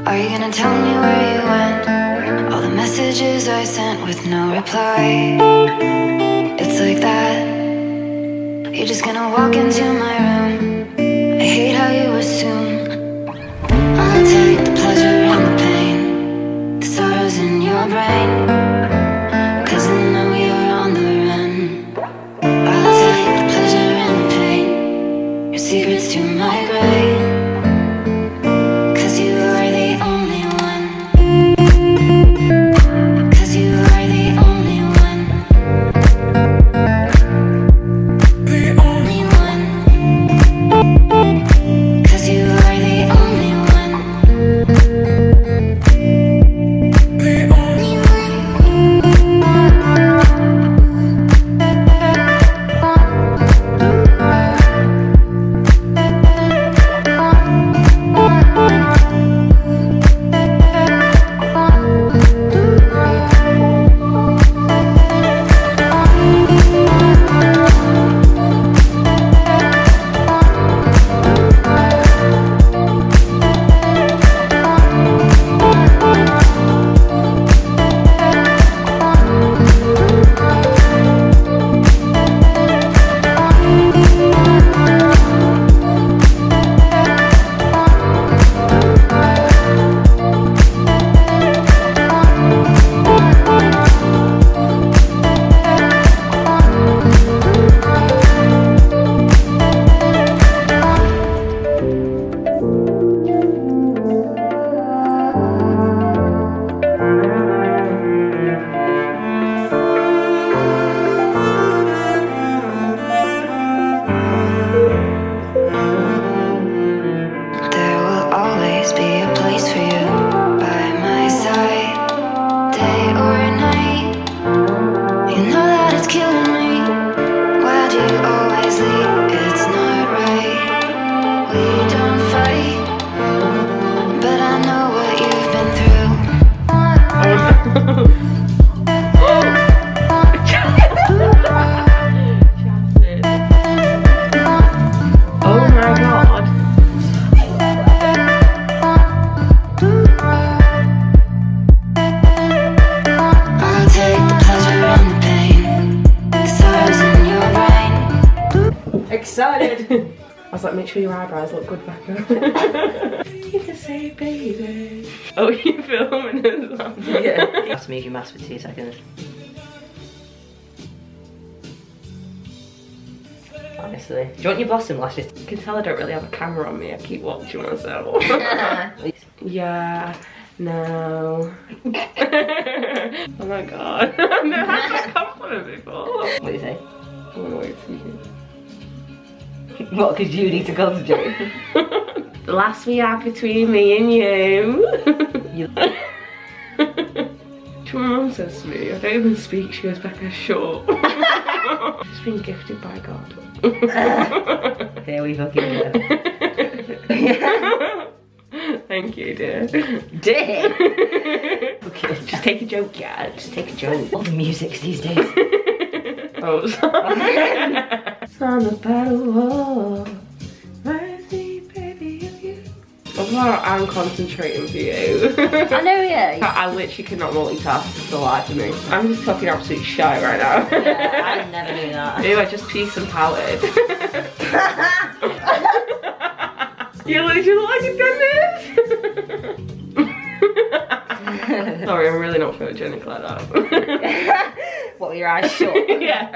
Are you gonna tell me where you went? All the messages I sent with no reply. It's like that. You're just gonna walk into my room. I hate how you assume I'll take the pleasure and the pain, the sorrows in your brain, 'cause I know you're on the run. I'll take the pleasure and the pain, your secrets to my grave, 'cause you are the only one. 'Cause you are the only one. The only one. 'Cause you are the only one. The only one. 'Excited! I was like, make sure your eyebrows look good, Becca. You can say baby. Oh, you filming as well? Yeah. You have to move your mask for 2 seconds. Honestly. Do you want your blossom lashes? You can tell I don't really have a camera on me. I keep watching myself. Yeah. No. Oh my god. I've never had that compliment before. What do you say? I wanna wait for you. What, because you need to concentrate? The last we had between me and you. My mum says to me, I don't even speak, she goes, Becca's short. She's been gifted by God. Here we fucking go. Thank you, dear. Dear? Okay. Just take a joke, yeah. Just take a joke. All the music's these days. Oh, sorry. It's on the battle wall. Rising, baby, of you. I'm concentrating for you. I know, yeah. I literally cannot multitask for the life of me. I'm just talking absolute shit right now. Yeah, I never do that. Ew, I just peed some palette. You literally look like a dentist. Sorry, I'm really not photogenic like that. What, were your eyes shut? Yeah.